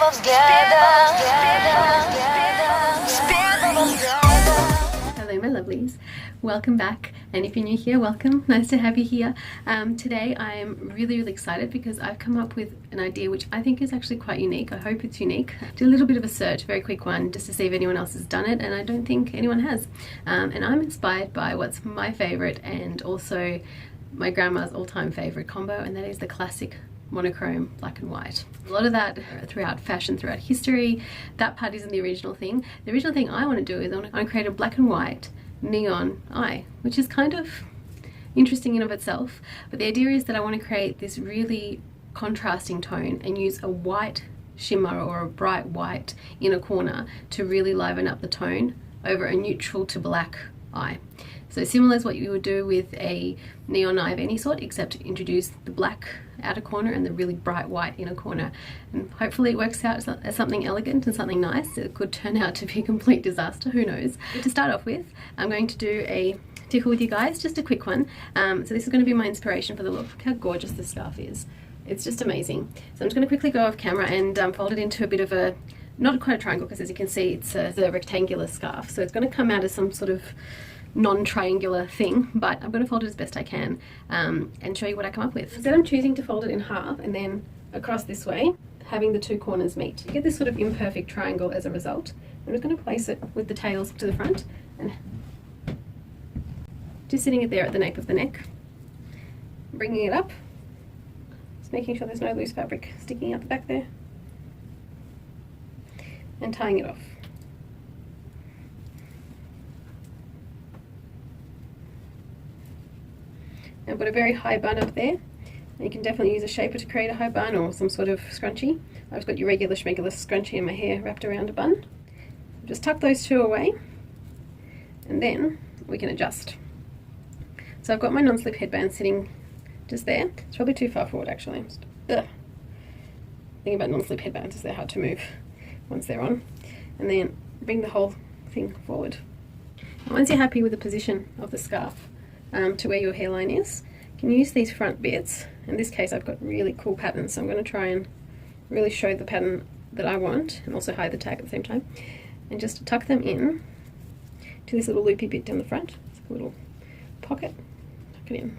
Hello my lovelies, welcome back, and if you're new here, welcome, nice to have you here. Today I'm really excited because I've come up with an idea which I think is actually quite unique. I hope it's unique. Did a little bit of a search, very quick one, just to see if anyone else has done it, and I don't think anyone has. And I'm inspired by what's my favourite and also my grandma's all-time favourite combo, and that is the classic monochrome black and white. A lot of that throughout fashion, throughout history. That part isn't the original thing. The original thing I want to do is I want to create a black and white neon eye, which is kind of interesting in of itself. But the idea is that I want to create this really contrasting tone and use a white shimmer or a bright white inner corner to really liven up the tone over a neutral to black eye. So similar as what you would do with a neon eye of any sort, except introduce the black outer corner and the really bright white inner corner. And hopefully it works out as something elegant and something nice. It could turn out to be a complete disaster, who knows. But to start off with, I'm going to do a tickle with you guys, just a quick one. So this is going to be my inspiration for the look. Look how gorgeous this scarf is. It's just amazing. So I'm just going to quickly go off camera and fold it into a bit of a, not quite a triangle, because as you can see it's a rectangular scarf. So it's going to come out as some sort of non-triangular thing, but I'm going to fold it as best I can and show you what I come up with. Instead I'm choosing to fold it in half and then across this way, having the two corners meet. You get this sort of imperfect triangle as a result. I'm just going to place it with the tails to the front and just sitting it there at the nape of the neck, bringing it up, just making sure there's no loose fabric sticking out the back there, and tying it off. I've got a very high bun up there, and you can definitely use a shaper to create a high bun or some sort of scrunchie. I've got your regular schmegular scrunchie in my hair wrapped around a bun. Just tuck those two away and then we can adjust. So I've got my non-slip headband sitting just there. It's probably too far forward actually. The thing about non-slip headbands is they're hard to move once they're on. And then bring the whole thing forward. And once you're happy with the position of the scarf, to where your hairline is, you can use these front bits. In this case I've got really cool patterns, so I'm going to try and really show the pattern that I want and also hide the tag at the same time, and just tuck them in to this little loopy bit down the front. It's like a little pocket, tuck it in.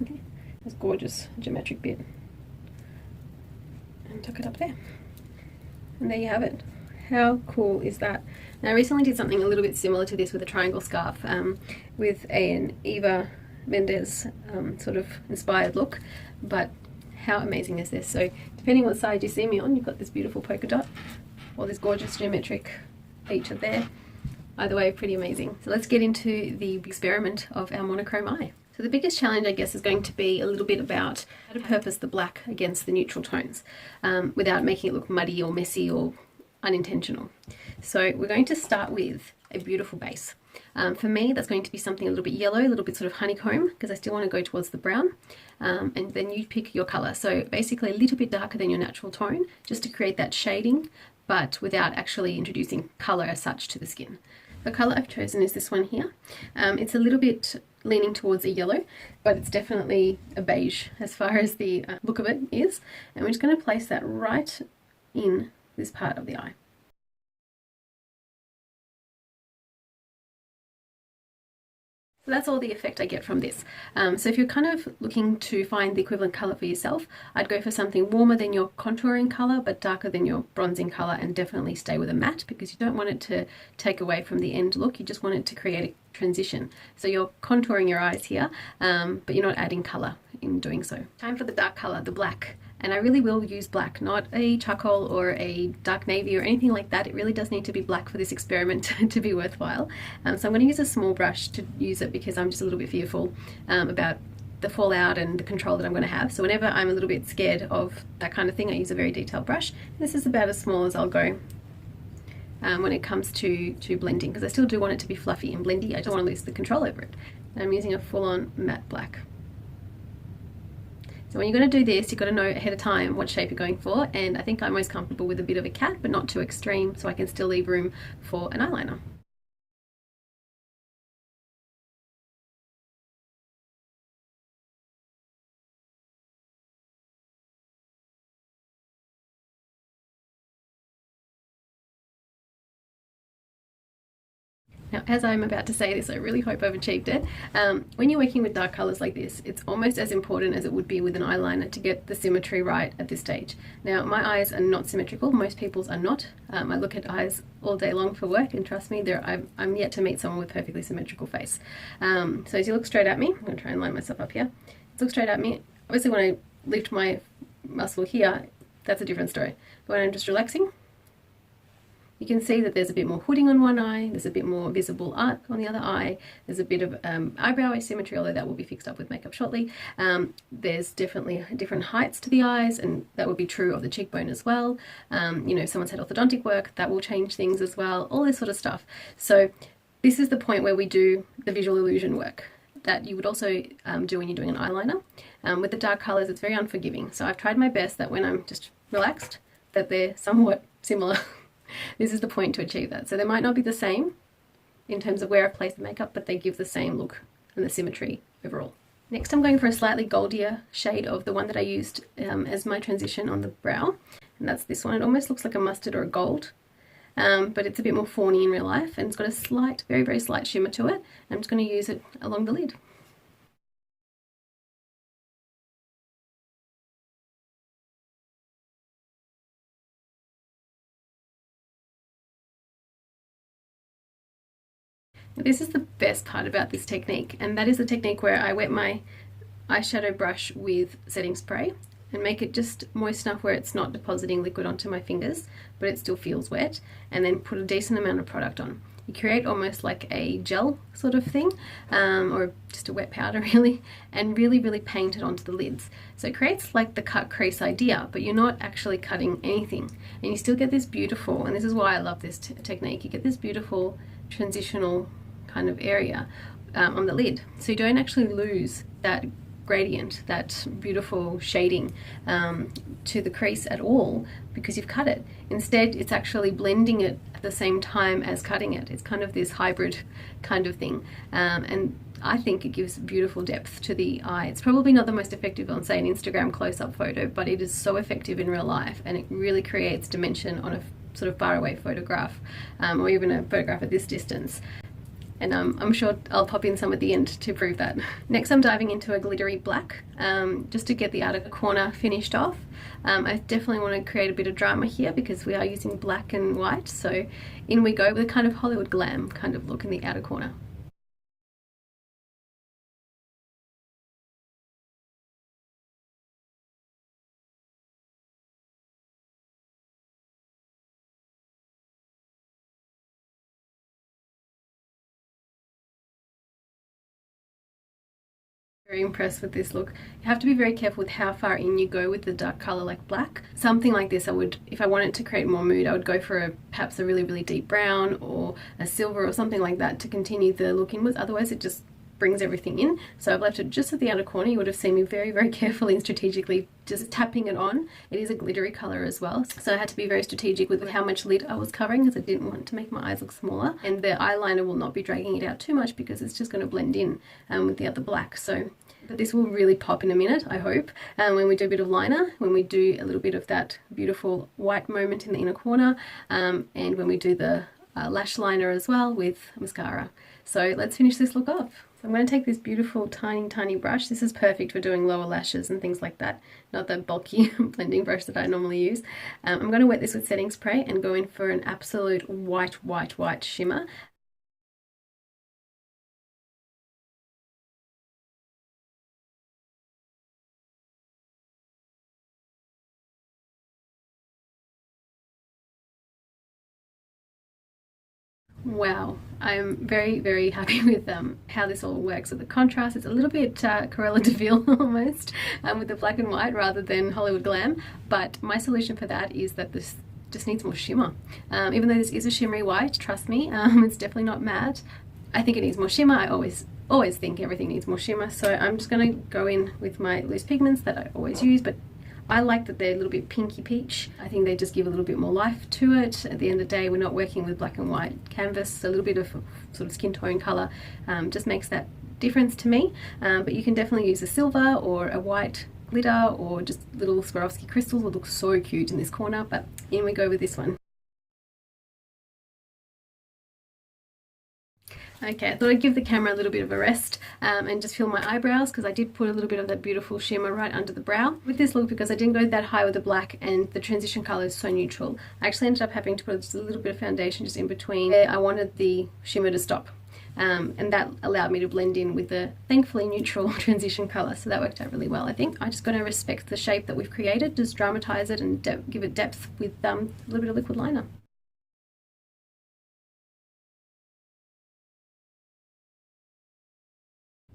Okay. This gorgeous geometric bit, and tuck it up there, and there you have it. How cool is that? Now I recently did something a little bit similar to this with a triangle scarf with an Eva Mendes sort of inspired look, but how amazing is this? So depending on what side you see me on, you've got this beautiful polka dot or this gorgeous geometric feature there. Either way, pretty amazing. So let's get into the experiment of our monochrome eye. So the biggest challenge, I guess, is going to be a little bit about how to purpose the black against the neutral tones without making it look muddy or messy or unintentional. So we're going to start with a beautiful base. For me, that's going to be something a little bit yellow, a little bit sort of honeycomb, because I still want to go towards the brown. And then you pick your color. So basically a little bit darker than your natural tone, just to create that shading, but without actually introducing color as such to the skin. The color I've chosen is this one here. It's a little bit leaning towards a yellow, but it's definitely a beige as far as the look of it is. And we're just going to place that right in this part of the eye. So that's all the effect I get from this. So if you're kind of looking to find the equivalent color for yourself, I'd go for something warmer than your contouring color but darker than your bronzing color, and definitely stay with a matte because you don't want it to take away from the end look. You just want it to create a transition. So you're contouring your eyes here, but you're not adding color in doing so. Time for the dark color, the black. And I really will use black, not a charcoal or a dark navy or anything like that. It really does need to be black for this experiment to be worthwhile. So I'm going to use a small brush to use it because I'm just a little bit fearful about the fallout and the control that I'm going to have. So whenever I'm a little bit scared of that kind of thing, I use a very detailed brush. This is about as small as I'll go when it comes to blending, because I still do want it to be fluffy and blendy. I don't want to lose the control over it. And I'm using a full-on matte black. So when you're going to do this, you've got to know ahead of time what shape you're going for, and I think I'm most comfortable with a bit of a cat, but not too extreme, so I can still leave room for an eyeliner. Now, as I'm about to say this, I really hope I've achieved it. When you're working with dark colours like this, it's almost as important as it would be with an eyeliner to get the symmetry right at this stage. Now, my eyes are not symmetrical. Most people's are not. I look at eyes all day long for work, and trust me, I'm yet to meet someone with perfectly symmetrical face. So as you look straight at me, I'm going to try and line myself up here. Look straight at me. Obviously, when I lift my muscle here, that's a different story. But when I'm just relaxing, you can see that there's a bit more hooding on one eye, there's a bit more visible arc on the other eye, there's a bit of eyebrow asymmetry, although that will be fixed up with makeup shortly. There's definitely different heights to the eyes, and that would be true of the cheekbone as well. You know, if someone's had orthodontic work, that will change things as well, all this sort of stuff. So this is the point where we do the visual illusion work that you would also do when you're doing an eyeliner. With the dark colours, it's very unforgiving. So I've tried my best that when I'm just relaxed, that they're somewhat similar. This is the point to achieve that. So they might not be the same in terms of where I've placed the makeup, but they give the same look and the symmetry overall. Next, I'm going for a slightly goldier shade of the one that I used as my transition on the brow, and that's this one. It almost looks like a mustard or a gold, but it's a bit more fawny in real life, and it's got a slight, very, very slight shimmer to it. I'm just going to use it along the lid. This is the best part about this technique, and that is the technique where I wet my eyeshadow brush with setting spray and make it just moist enough where it's not depositing liquid onto my fingers, but it still feels wet, and then put a decent amount of product on. You create almost like a gel sort of thing, or just a wet powder really, and really, really paint it onto the lids. So it creates like the cut crease idea, but you're not actually cutting anything. And you still get this beautiful, and this is why I love this technique, you get this beautiful transitional kind of area on the lid. So you don't actually lose that gradient, that beautiful shading to the crease at all because you've cut it. Instead, it's actually blending it at the same time as cutting it. It's kind of this hybrid kind of thing. And I think it gives beautiful depth to the eye. It's probably not the most effective on, say, an Instagram close-up photo, but it is so effective in real life, and it really creates dimension on a sort of faraway photograph, or even a photograph at this distance. And I'm sure I'll pop in some at the end to prove that. Next, I'm diving into a glittery black, just to get the outer corner finished off. I definitely want to create a bit of drama here because we are using black and white, so in we go with a kind of Hollywood Glam kind of look in the outer corner. Very impressed with this look. You have to be very careful with how far in you go with the dark color like black. Something like this, I would, if I wanted to create more mood, I would go for perhaps a really, really deep brown or a silver or something like that to continue the look inwards. Otherwise it just brings everything in. So I've left it just at the outer corner. You would have seen me very, very carefully and strategically just tapping it on. It is a glittery color as well, so I had to be very strategic with how much lid I was covering because I didn't want to make my eyes look smaller, and the eyeliner will not be dragging it out too much because it's just going to blend in with the other black. So but this will really pop in a minute, I hope, when we do a bit of liner, when we do a little bit of that beautiful white moment in the inner corner, and when we do the lash liner as well with mascara. So let's finish this look off. So I'm going to take this beautiful tiny, tiny brush. This is perfect for doing lower lashes and things like that, not that bulky blending brush that I normally use. I'm going to wet this with setting spray and go in for an absolute white, white, white shimmer. Wow, I'm very, very happy with how this all works with the contrast. It's a little bit Cruella de Vil almost, with the black and white rather than Hollywood Glam, but my solution for that is that this just needs more shimmer. Even though this is a shimmery white, trust me, it's definitely not matte. I think it needs more shimmer. I always think everything needs more shimmer, so I'm just going to go in with my loose pigments that I always use, but I like that they're a little bit pinky peach. I think they just give a little bit more life to it. At the end of the day, we're not working with black and white canvas. A little bit of sort of skin tone color just makes that difference to me. But you can definitely use a silver or a white glitter or just little Swarovski crystals will look so cute in this corner. But in we go with this one. Okay, I thought I'd give the camera a little bit of a rest and just fill my eyebrows, because I did put a little bit of that beautiful shimmer right under the brow. With this look, because I didn't go that high with the black and the transition color is so neutral, I actually ended up having to put just a little bit of foundation just in between where I wanted the shimmer to stop. And that allowed me to blend in with the thankfully neutral transition color, so that worked out really well. I think I'm just going to respect the shape that we've created, just dramatize it and give it depth with a little bit of liquid liner.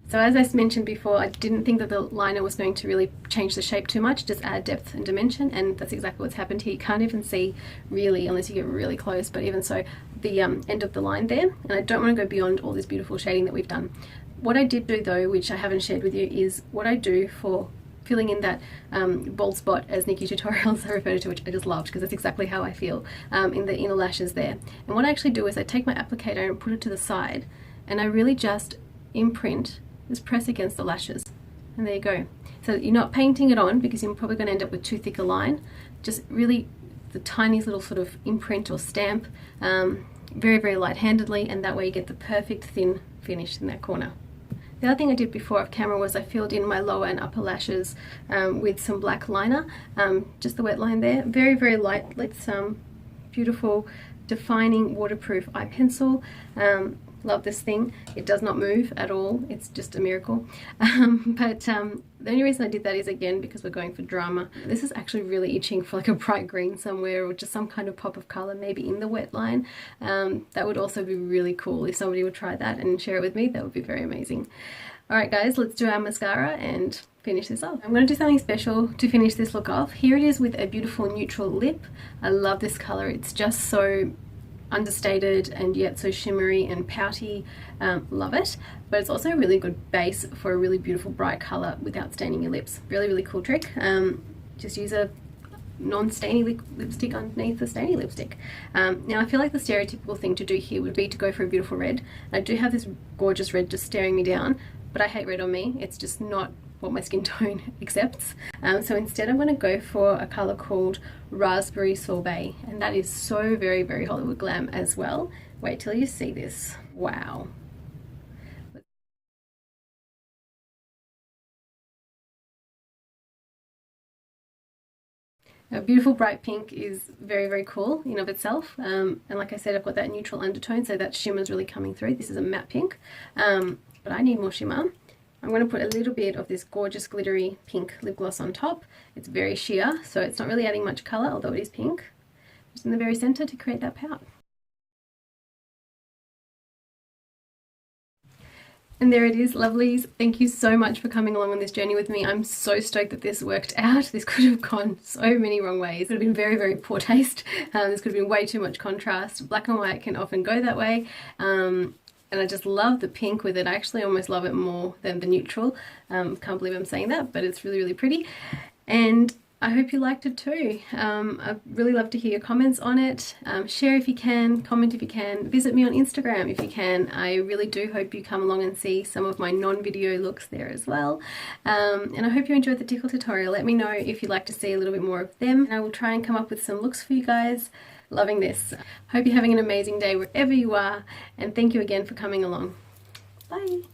So as I mentioned before, I didn't think that the liner was going to really change the shape too much, just add depth and dimension, and that's exactly what's happened here. You can't even see really, unless you get really close, but even so, the end of the line there, and I don't want to go beyond all this beautiful shading that we've done. What I did do though, which I haven't shared with you, is what I do for filling in that bald spot, as Nikki Tutorials I referred to, which I just loved because that's exactly how I feel, in the inner lashes there. And what I actually do is I take my applicator and put it to the side, and I really just imprint, just press against the lashes, and there you go. So you're not painting it on, because you're probably going to end up with too thick a line, just really the tiniest little sort of imprint or stamp, very, very light-handedly, and that way you get the perfect thin finish in that corner. The other thing I did before off camera was I filled in my lower and upper lashes with some black liner, just the wet line there, very, very light, like some beautiful defining waterproof eye pencil. Love this thing. It does not move at all. It's just a miracle. The only reason I did that is, again, because we're going for drama. This is actually really itching for like a bright green somewhere, or just some kind of pop of color, maybe in the wet line. That would also be really cool. If somebody would try that and share it with me, that would be very amazing. Alright guys, let's do our mascara and finish this off. I'm going to do something special to finish this look off. Here it is with a beautiful neutral lip. I love this color. It's just so understated and yet so shimmery and pouty. Love it. But it's also a really good base for a really beautiful bright color without staining your lips. Really, really cool trick. Just use a non-stainy lipstick underneath the stainy lipstick. Now I feel like the stereotypical thing to do here would be to go for a beautiful red. I do have this gorgeous red just staring me down, but I hate red on me. It's just not what my skin tone accepts. So instead I'm going to go for a color called Raspberry Sorbet, and that is so very, very Hollywood Glam as well. Wait till you see this. Wow. A beautiful bright pink is very, very cool in of itself, and like I said, I've got that neutral undertone, so that shimmer is really coming through. This is a matte pink, but I need more shimmer. I'm going to put a little bit of this gorgeous glittery pink lip gloss on top. It's very sheer, so it's not really adding much colour, although it is pink. Just in the very centre to create that pout. And there it is, lovelies. Thank you so much for coming along on this journey with me. I'm so stoked that this worked out. This could have gone so many wrong ways. It could have been very, very poor taste. This could have been way too much contrast. Black and white can often go that way. And I just love the pink with it. I actually almost love it more than the neutral. Can't believe I'm saying that, but it's really, really pretty. And I hope you liked it too. I'd really love to hear your comments on it. Share if you can, comment if you can, visit me on Instagram if you can. I really do hope you come along and see some of my non-video looks there as well. And I hope you enjoyed the tickle tutorial. Let me know if you'd like to see a little bit more of them. And I will try and come up with some looks for you guys. Loving this. Hope you're having an amazing day wherever you are, and thank you again for coming along. Bye.